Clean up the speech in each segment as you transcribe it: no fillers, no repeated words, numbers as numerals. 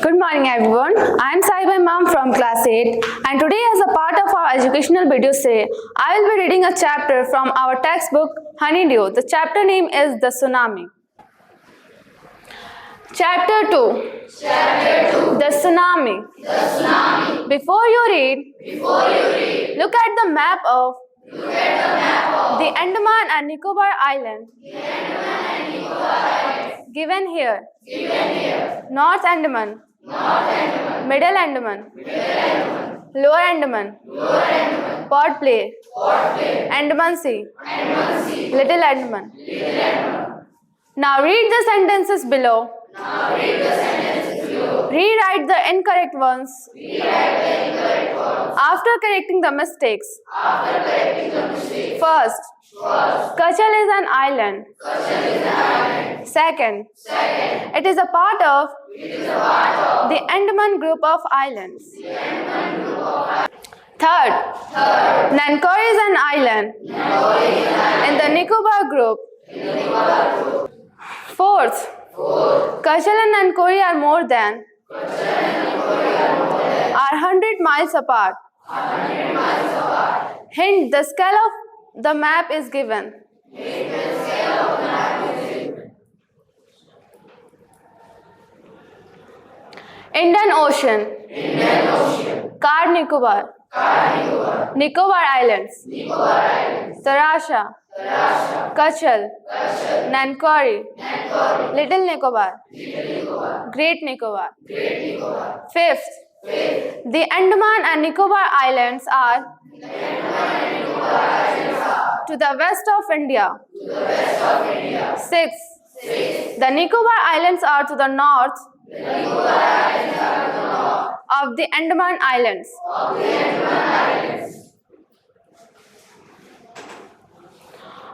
Good morning everyone. I am Saiba Imam from class 8 and today as a part of our educational video series, I will be reading a chapter from our textbook Honeydew. The chapter name is The Tsunami. Chapter 2. The Tsunami. Before you read, look at the map of the Andaman and Nicobar Island. Given here. North Andaman. Middle Andaman. Lower Andaman. Port Blair. Andaman Sea. Little Andaman. Now read the sentences below. Rewrite the incorrect ones. After correcting the mistakes. First, Kachal is an island. Second, it is a part of the Andaman group of islands. Third, Nankor is an island in the Nicobar group. Fourth, Kachal and Nankori are more than 100 miles apart. Hint, the scale of the map is given. Indian Ocean. Car Nicobar. Nicobar Islands. Tarasha. Kachal. Nankori. Little Nicobar. Great Nicobar. Fifth, the Andaman and Nicobar Islands are to the west of India. Sixth, the Nicobar Islands are to the north of the Andaman Islands.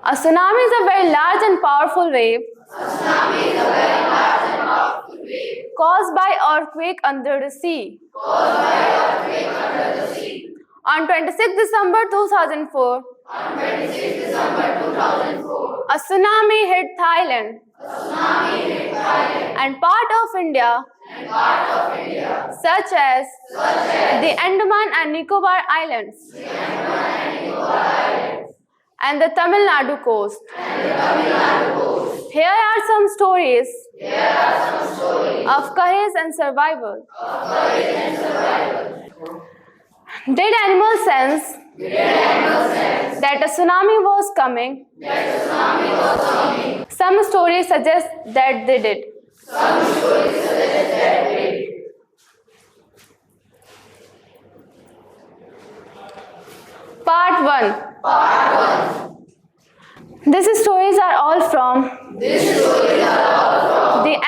A tsunami is a very large and powerful wave caused by earthquake under the sea. On 26 December 2004, a tsunami hit Thailand and part of India, such as the Andaman and Nicobar Islands and the Tamil Nadu coast. Here are some stories of courage and survival. Did animals sense that a tsunami was coming? Some stories suggest that they did. Part 1. These stories are all from the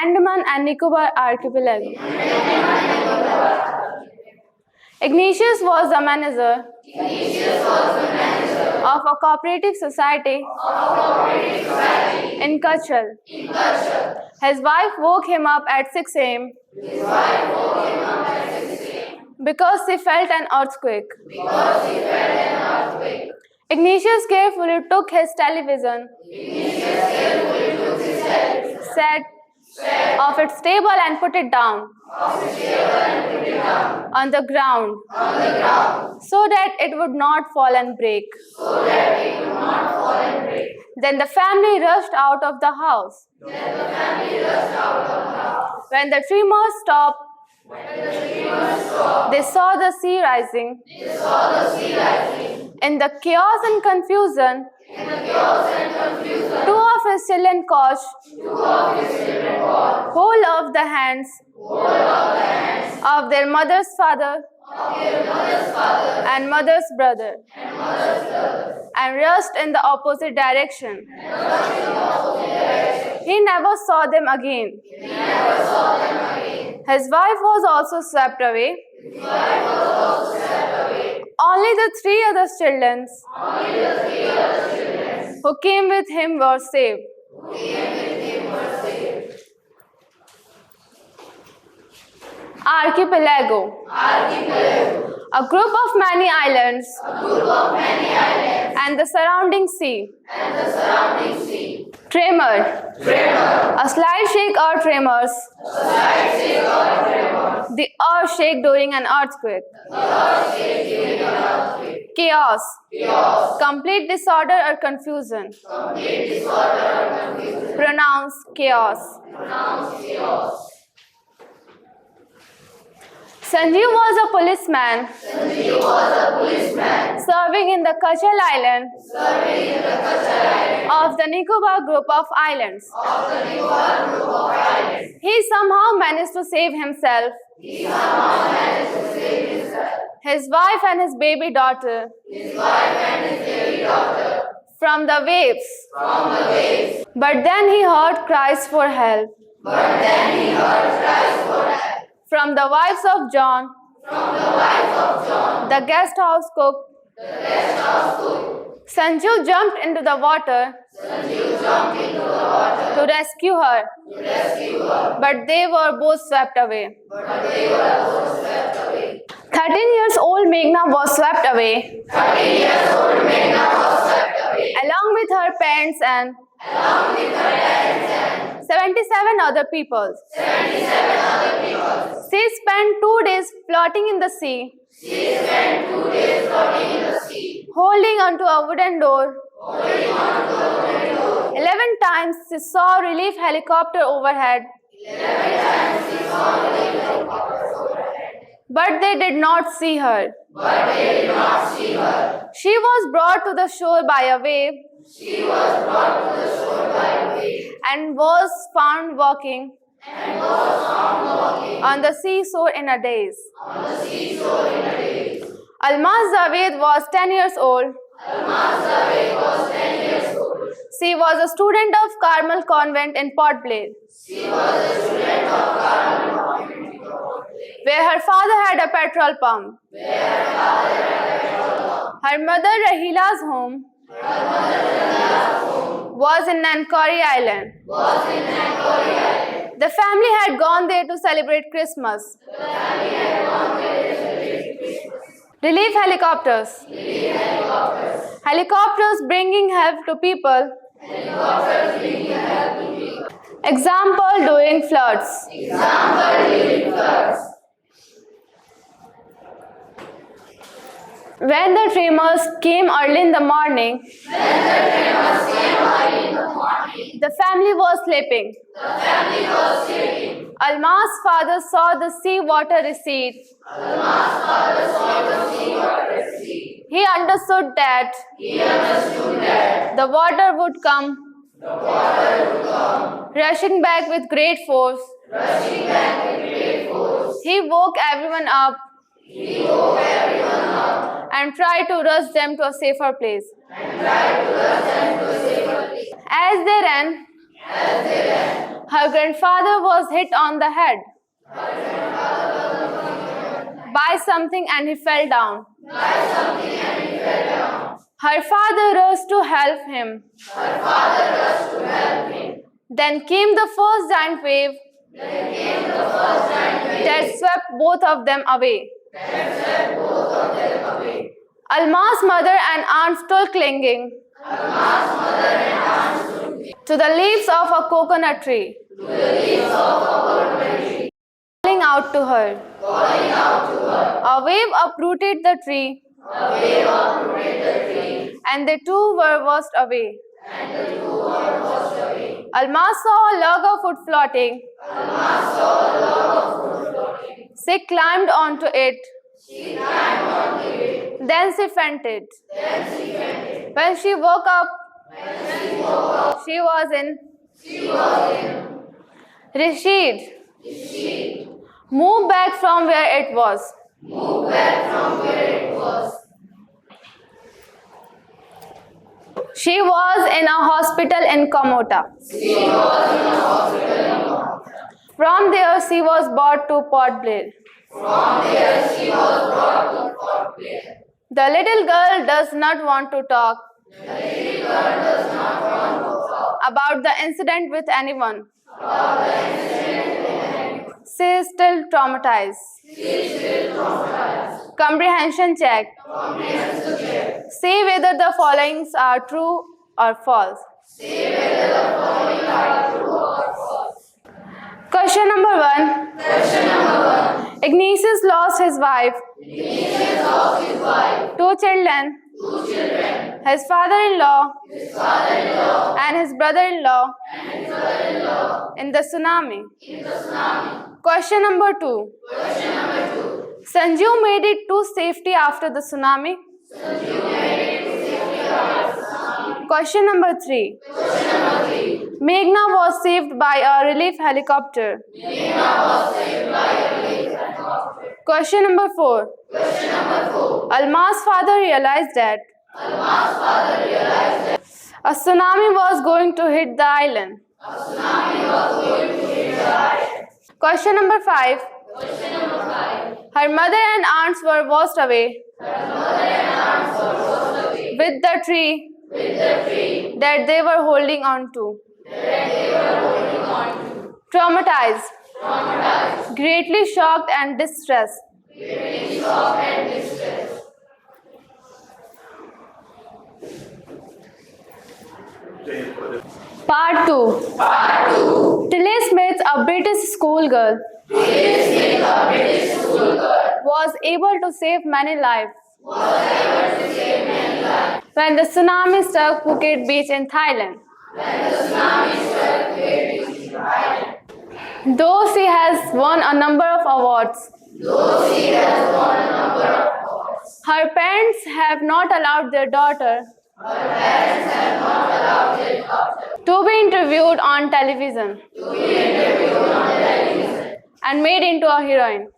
Andaman and Nicobar archipelago. Ignatius was the manager of a cooperative society in Kachal. His wife woke him up at 6 a.m. because she felt an earthquake. Ignatius carefully took his television set off its table and put it down on the ground so that it would not fall and break. Then the family rushed out of the house. When the tremors stopped, they saw the sea rising. In the chaos and confusion, two of his children caught, hold of the hands of their mother's father and mother's brother and rushed in the opposite direction. He never saw them again. His wife was also swept away. Only the three other children who came with him were saved. Archipelago. A group of many islands and the surrounding sea. Tremor. A slight shake or tremors The earth shake during an earthquake. Chaos. Complete disorder or confusion. Pronounce chaos. Sanjeev was a policeman serving in the Kachal Island of the Nicobar group of islands. He somehow managed to save himself, his wife and his baby daughter from the waves. But then he heard cries for help from the wives of John, the guest house cook. Sanju jumped into the water to rescue her, but they were both swept away. 13 years old Meghna was swept away along with her parents and 77 other people. She spent 2 days floating in the sea, holding onto a wooden door. 11 times she saw a relief helicopter overhead, but they did not see her. She was brought to the shore by a wave and was found walking on the seashore in a daze. Almaz Javed was 10 years old. She was a student of Carmel Convent in Port Blair, where her father had a petrol pump. Her mother Rahila's home was in Nankori Island. The family had gone there to celebrate Christmas. Relief helicopters. Helicopters bringing help to people. Example during floods. When the tremors came early in the morning, the family was sleeping. Alma's father saw the sea water recede. He understood that the water would come rushing back with great force. He woke everyone up and tried to rush them to a safer place. As they ran, her grandfather was hit on the head by something and he fell down. Her father rushed to help him. Then came the first giant wave that swept both of them away. Alma's mother and aunt stood clinging to the leaves of a coconut tree, calling out to her. A wave uprooted the tree, and they too were washed away. Alma saw a log of wood floating. She climbed onto it. Then she fainted. When she woke up, she was in Rashid. Move back from where it was. She was in a hospital in Kamota. From there, she was brought to Port Blair. The little girl does not want to talk about the incident with anyone. She is still traumatized. Comprehension check. See whether the followings are true or false. Question number 1. Ignatius lost his wife. Two children. His father-in-law. And his brother-in-law. In the tsunami. Question number 2. Sanju made it to safety after the tsunami. Question number 3. Meghna was saved by a relief helicopter. Question number 4. Alma's father realized that a tsunami was going to hit the island. Question number 5. Her mother and aunts were washed away with the tree that they were holding on to. Traumatized. Greatly shocked and distressed. Part 2. Tilly Smith, a British schoolgirl, was able to save many lives when the tsunami struck Phuket Beach in Thailand. Though she has won a number of awards, her parents have not allowed their daughter to be interviewed on television and made into a heroine.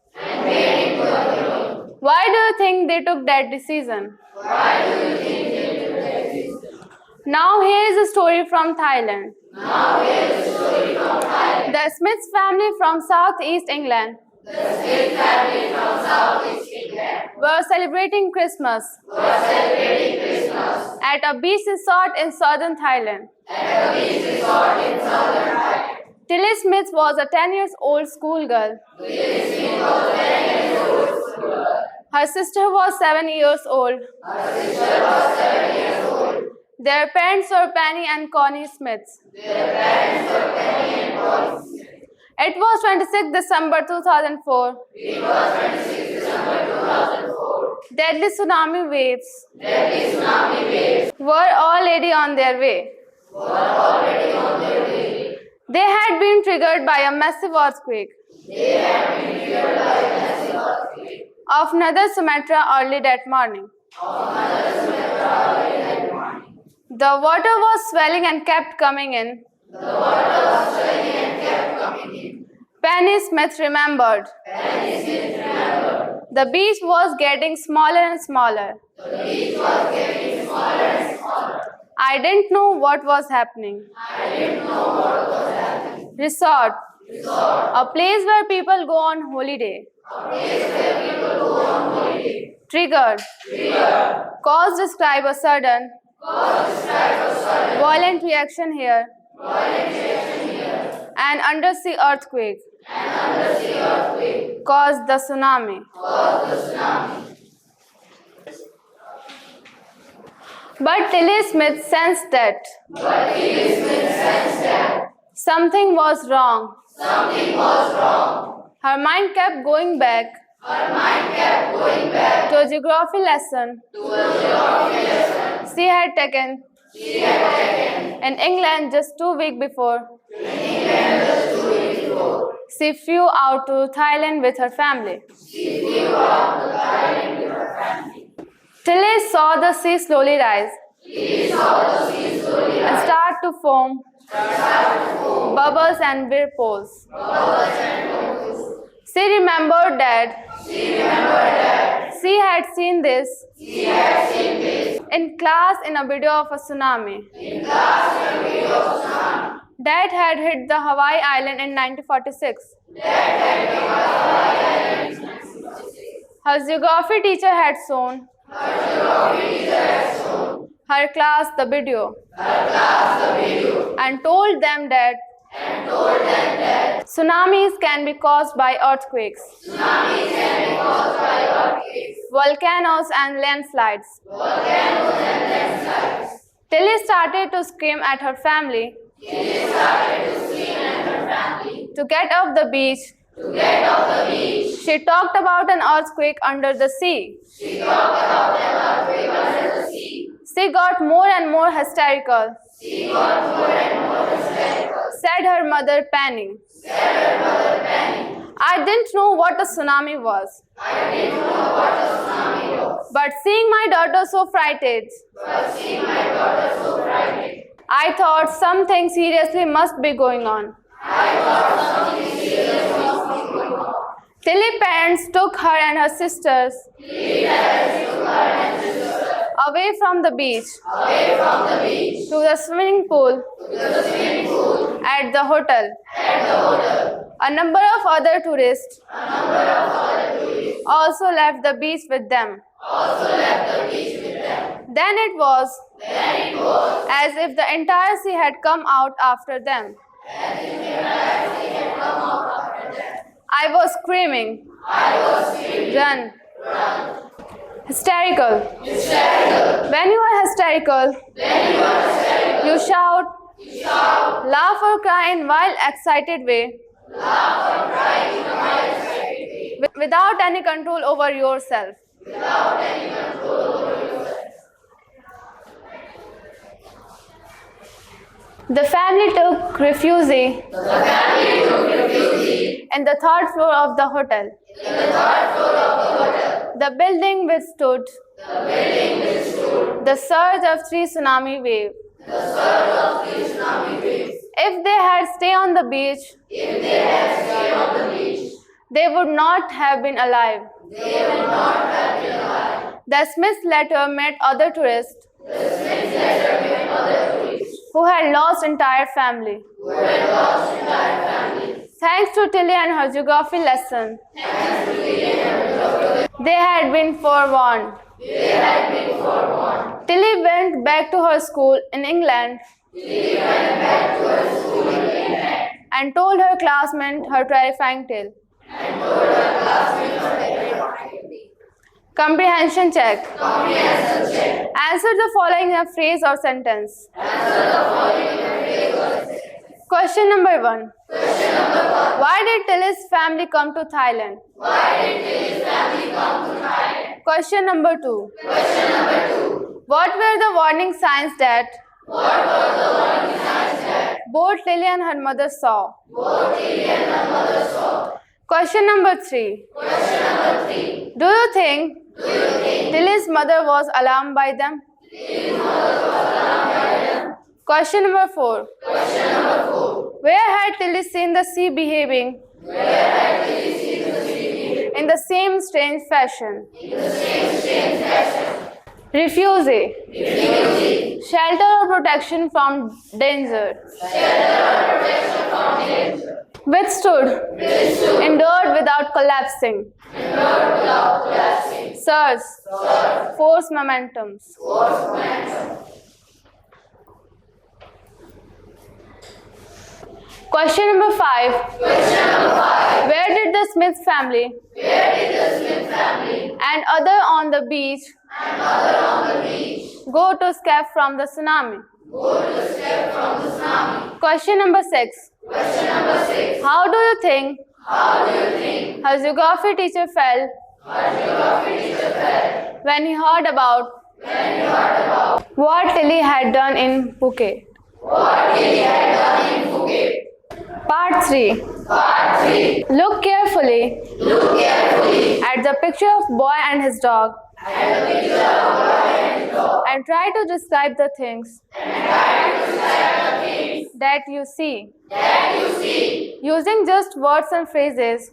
Why do you think they took that decision? Now here is a story from Thailand. The Smiths family from southeast England were celebrating Christmas at a beach resort in southern Thailand. Tilly Smith was a 10-year-old schoolgirl. Her sister was 7 years old. Their parents were Penny and Connie Smiths. It was 26 December 2004. Deadly tsunami waves were already on their way. They had been triggered by a massive earthquake of Nether Sumatra early that morning. The water was swelling and kept coming in. Penny Smith remembered. The beach was getting smaller and smaller. I didn't know what was happening. Resort. A place where people go on holiday. Triggered. Cause describe a sudden. Violent reaction here. An undersea earthquake. Caused the tsunami. But Tilly Smith sensed that something was wrong. Her mind kept going back to a geography lesson she had taken in England just 2 weeks before. She flew out to Thailand with her family. Tilly saw the sea slowly rise and start to foam, bubbles and whirlpools. She remembered that she had seen this in class in a video of a tsunami that had hit the Hawaii Island in 1946. Her geography teacher had shown her class the video and told them that tsunamis can be caused by earthquakes, volcanoes and landslides. Tilly started to scream at her family to get off the beach She talked about an earthquake under the sea. She got more and more hysterical. Said her mother, Penny. I didn't know what a tsunami was. But seeing my daughter so frightened, I thought something seriously must be going on. Tilly's parents took her and her sisters away from the beach to the swimming pool at the hotel. A number of other tourists also left the beach with them. Then it was as if the entire sea had come out after them. I was screaming. Run. Hysterical. When you are hysterical, you shout, laugh or cry in wild, excited way, without any control over yourself. The family took refuge in the third floor of the hotel. The building withstood the surge of three tsunami waves. If they had stayed on the beach, they would not have been alive. The Smiths later met other tourists who had lost entire family. Thanks to Tilly and her geography lesson, they had been forewarned. Tilly went back to her school in England and told her classmate her terrifying tale. Comprehension check. Answer the following in a phrase or sentence. Question number 1. Why did Tilly's family come to Thailand? Question number 2. What were the warning signs that both Tilly and her mother saw? Question number 3. Do you think Tilly's mother was alarmed by them? Question number 4. Where had Tilly seen the sea behaving in the same strange fashion? Refuge. Shelter or protection from danger. Withstood. Endured without collapsing. Surge. Force momentums. Question number 5. Where did the Smith family and other on the beach go to escape from the tsunami? Question number 6. How do you think her geography teacher felt when he heard about what Tilly had done in Phuket? Part 3. Look carefully at the picture of boy and his dog and try to describe the things that you see. Using just words and phrases.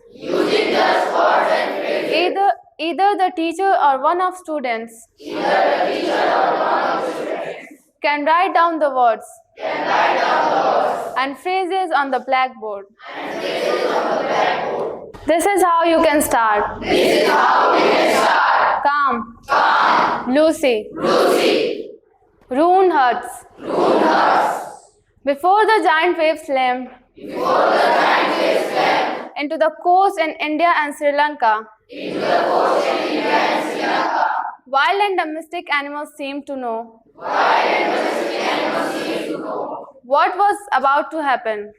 Either the teacher or one of students can write down the words and phrases on the blackboard. This is how you can start. Calm. Lucy. Ruined huts. Before the giant waves slammed into the coast in India and Sri Lanka, wild and domestic animals seemed to know what was about to happen.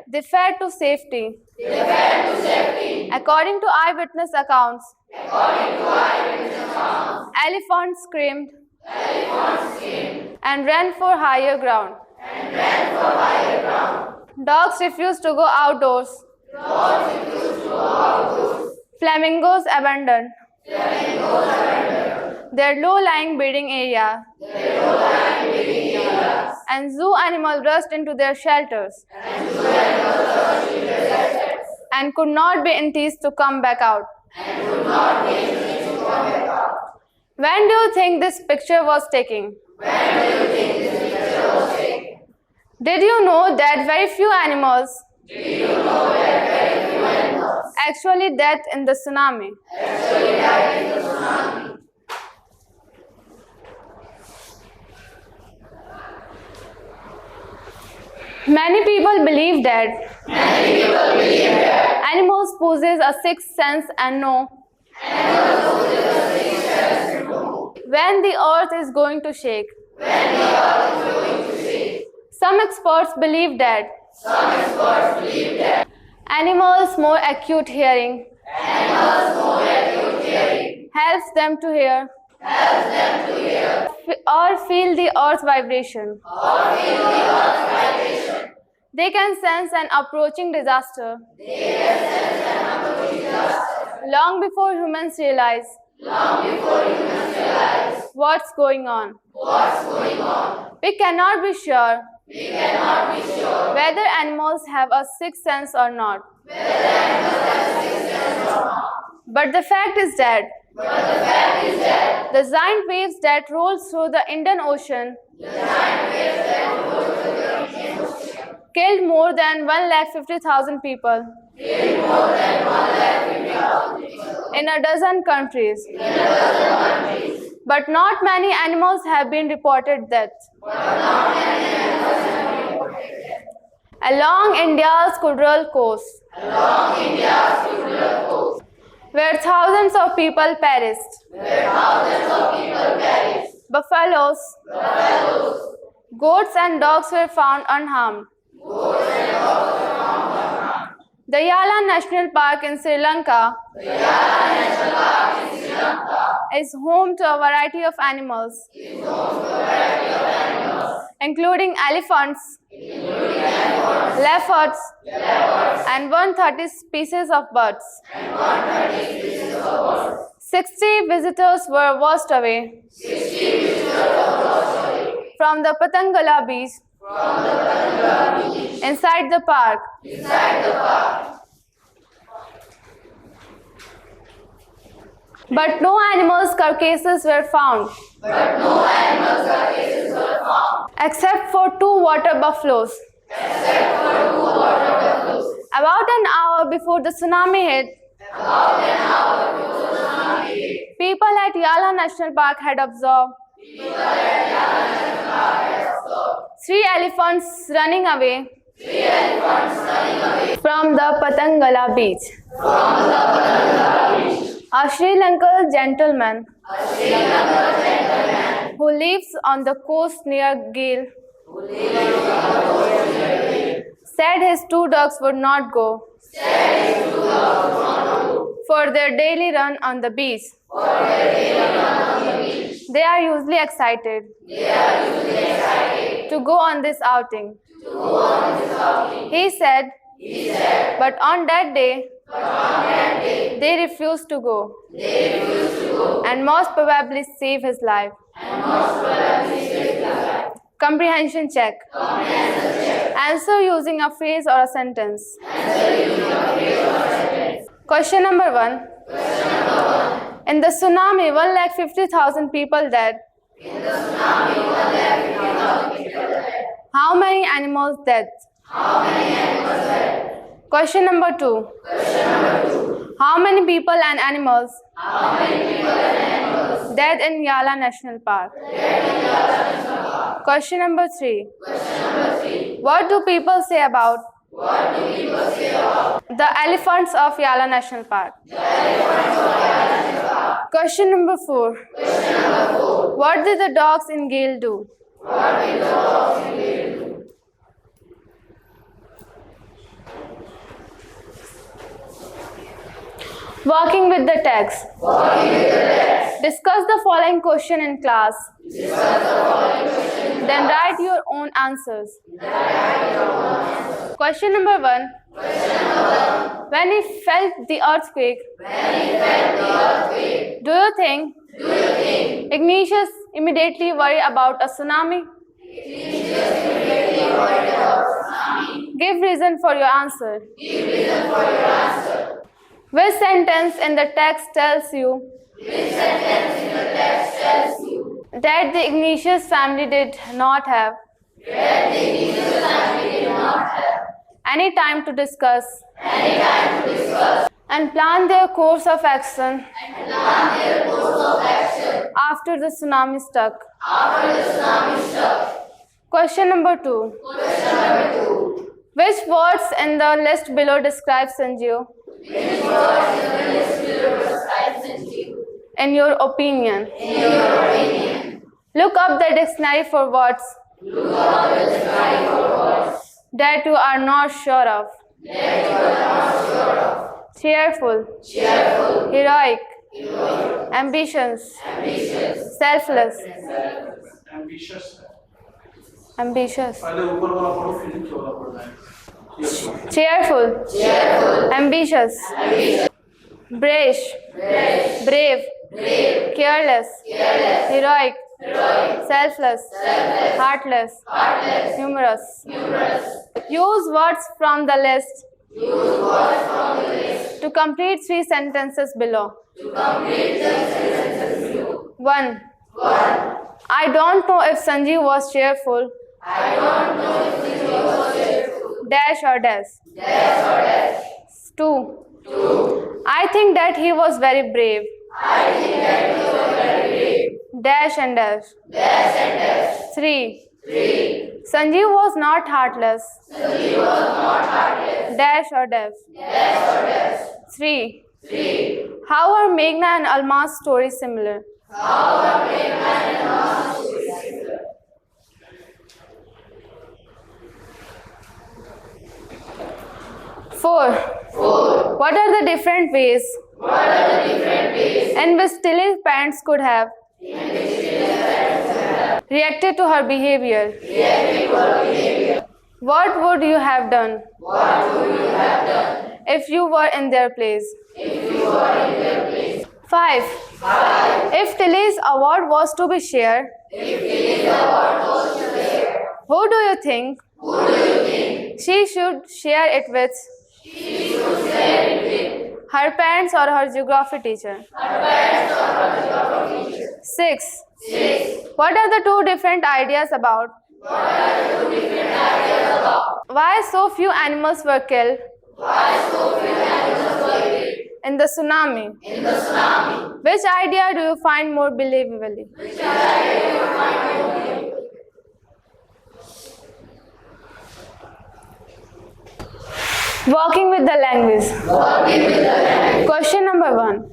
They fled to safety. According to eyewitness accounts, elephants screamed and ran for higher ground. Dogs refused to go outdoors. Flamingos abandoned their low-lying breeding area. And zoo animals rushed into their shelters and could not be enticed to come back out. When do you think this picture was taken? Did you know that very few animals actually died in the tsunami? Many people believe that animals possess a sixth sense and know when the earth is going to shake. Some experts believe that animals' more acute hearing helps them to hear or feel the earth's vibration. They can sense an approaching disaster long before humans realize what's going on. We cannot be sure whether animals have a sixth sense or not. But the fact is that the giant waves that roll through the Indian Ocean killed more than 150,000 people in a dozen countries. But not many animals have been reported dead. Along India's coastal coast, where thousands of people perished, buffaloes, goats and dogs were found unharmed. The Yala National Park in Sri Lanka is home to a variety of animals, including elephants, leopards, and 130 species of birds. 60 visitors were washed away from the Patangala beach inside the park. But no animals' carcasses were found. Except for 2 water buffaloes. About an hour before the tsunami hit, people at Yala National Park had observed 3 elephants running away from the Patangala beach. A Sri Lankan gentleman who lives on the coast near Gil said his 2 dogs would not go for their daily run on the beach. They are usually excited to go on this outing. He said, but on that day, they refused to go and most probably save his life. Comprehension check. Answer using a phrase or a sentence. Question number 1. In the tsunami, 150,000 people died. How many animals died? Question number 2. How many people and animals died in Yala National Park? Question number 3. What do people say about the elephants of Yala National Park? Question number 4. What did the dogs in Gil do? Working with the text. Discuss the following question in class. Then write your own answers. Question number 1. When he felt the earthquake, do you think Ignatius immediately worried about a tsunami? Give reason for your answer. Which sentence in the text tells you that the Ignatius family did not have any time to discuss and plan their course of action after the tsunami struck? Question number 2. Which words in the list below describe Sanjeev? In your opinion. Look up the dictionary for words that you are not sure of. Cheerful. Heroic. Ambitious. Selfless. Ambitious. Cheerful. Ambitious. Brave. Careless. Heroic. Selfless. Heartless. Humorous. Use words from the list to complete 3 sentences below. 1. I don't know if Sanjeev was cheerful. Dash or dash. 2. I think that he was very brave. Dash and dash. 3. Sanjeev was not heartless. Dash or dash. 3. How are Meghna and Alma's stories similar? 4. What are the different ways in which Tilly's parents could have reacted to her behavior? What would you have done if you were in their place? 5. If Tilly's award was to be shared, who do you think she should share it with? Her parents or her geography teacher? 6. What are the 2 different ideas about why so few animals were killed in the tsunami? Which idea do you find more believable? Working with the language. Question number 1.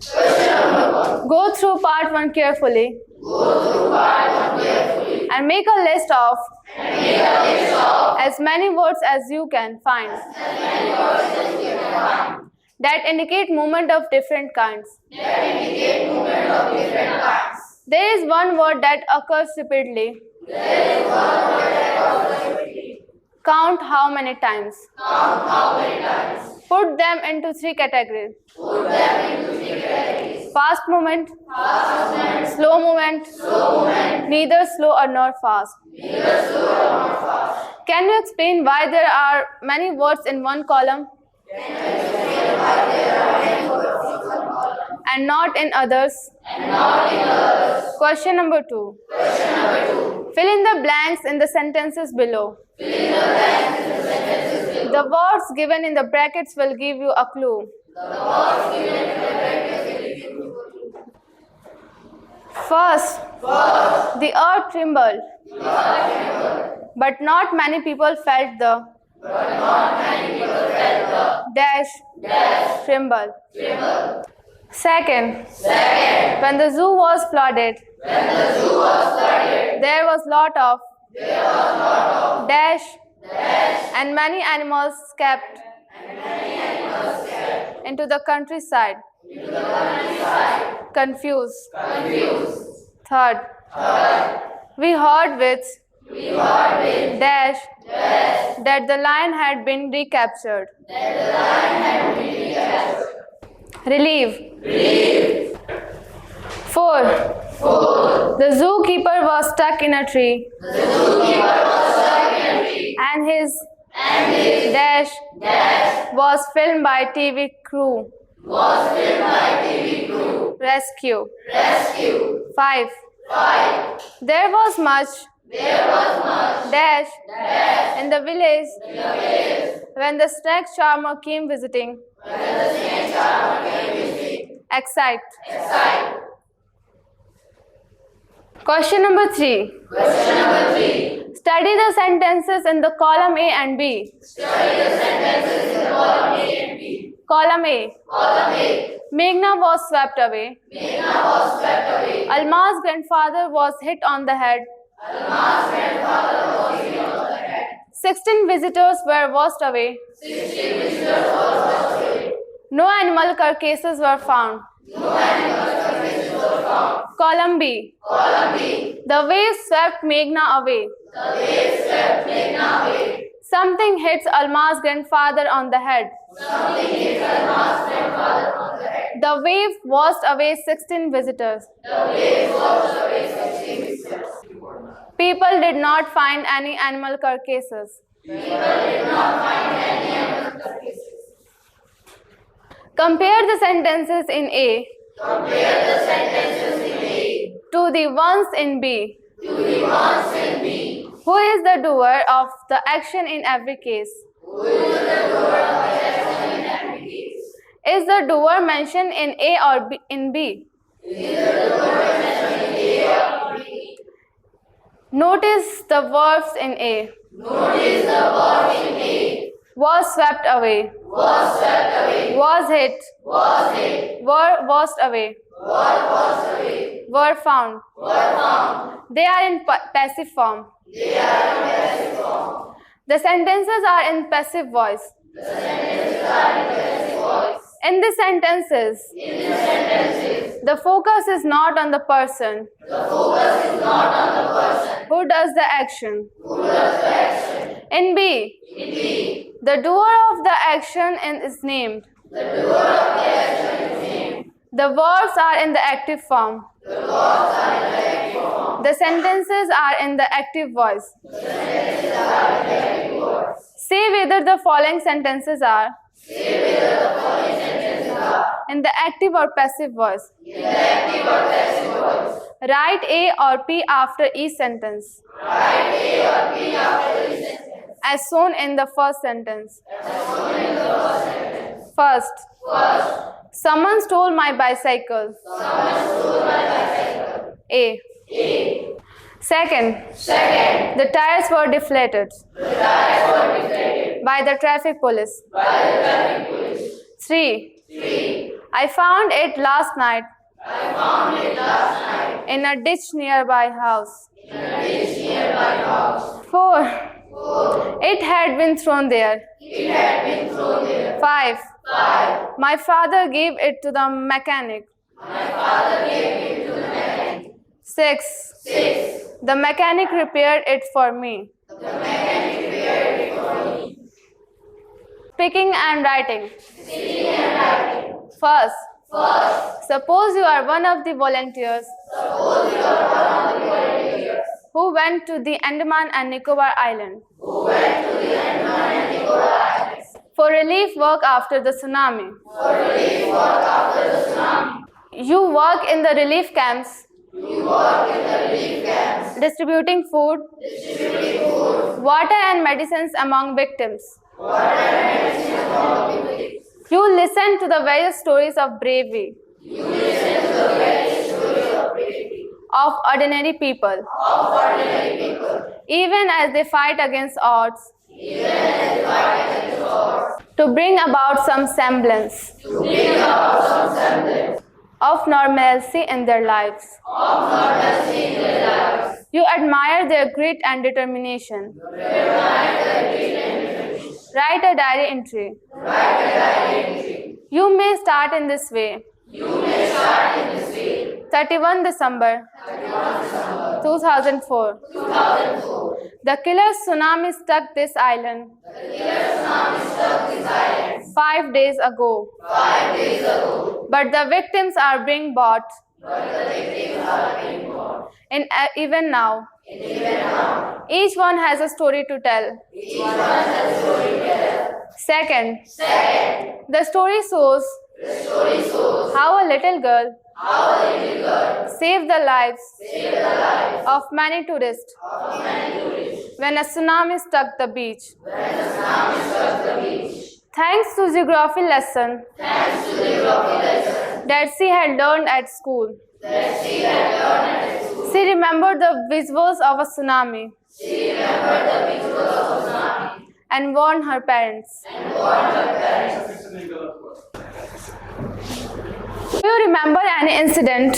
Go through part 1 carefully and make a list of as many words as you can find that indicate movement of different kinds. There is one word that occurs repeatedly. Count how many times. Put them into 3 categories. Fast movement, slow movement, neither slow or nor fast. Can you explain why there are many words in one column and not in others? Question number 2. Fill in the blanks in the sentences below. The words given in the brackets will give you a clue. First, the earth trembled, but not many people felt the dash tremble. Second, when the zoo was flooded, there was lot of dash and many animals escaped. into the countryside. Confused. Third. We heard with dash that the lion had been recaptured. Relieve. 4. The zookeeper was stuck in a tree. And his dash was filmed by TV crew. Rescue. 5. There was much dash in the village when the snake charmer came visiting. Excite. Question number 3. Study the sentences in the column A and B. Column A. Meghna was swept away. Alma's grandfather was hit on the head. 16 visitors were washed away. No animal carcasses were found. Column B. The waves swept Meghna away. Something hits Alma's grandfather on the head. The wave washed away 16 visitors. People did not find any animal carcasses. Compare the sentences in A to the ones in B. Who is the doer of the action in every case? Is the doer mentioned in A or B, in B? Notice the verbs in A. Was swept away. Was hit. Were washed away. Were found. They are in passive form. The sentences are in passive voice. In the sentences, the focus is not on the person who does the action. In B, the doer of the action is named. The verbs are in the active form. The sentences are in the active voice. Say whether the following sentences are in the active or passive voice. Write A or P after each sentence. As shown in the first sentence. First. Someone stole my bicycle. A. Second. The tires were deflated. By the traffic police. 3. I found it last night. In a ditch nearby house. 4. It had been thrown there. 5. My father gave it to the mechanic. 6. The mechanic repaired it for me. Speaking and writing. First. Suppose you are one of the volunteers who went to the Andaman and Nicobar Island for relief work after the tsunami. You work in the relief camps, distributing food, water and medicines among victims. You listen to the various stories of bravery of ordinary people, even as they fight against odds, to bring about some semblance of normalcy in their lives. You admire their grit and determination. Write a diary entry. You may start in this way. 31 December 2004. The killer tsunami struck this island 5 days ago. But the victims are being bought. Even now. Each one has a story to tell. Second, the story shows how a little girl saved the lives of many tourists when a tsunami struck the beach. Thanks to geography lesson that she had learned at school. She remembered the visuals of a tsunami and warned her parents. Do you remember any incident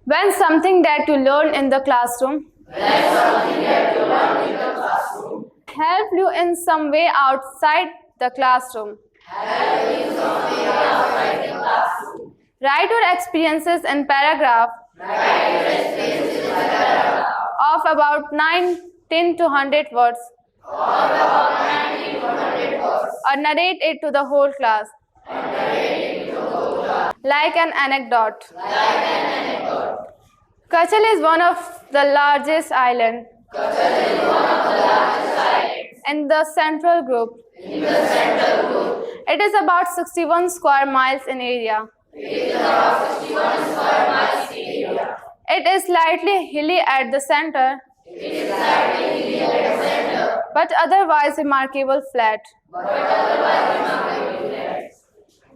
when something that you learned in the classroom helped you in some way outside the classroom? Write your experiences in paragraph of about 10 to 100 words or narrate it to the whole class like an anecdote. Kachal is one of the largest islands in the Central Group. It is about 61 square miles in area. It is slightly hilly at the center, but otherwise remarkable flat.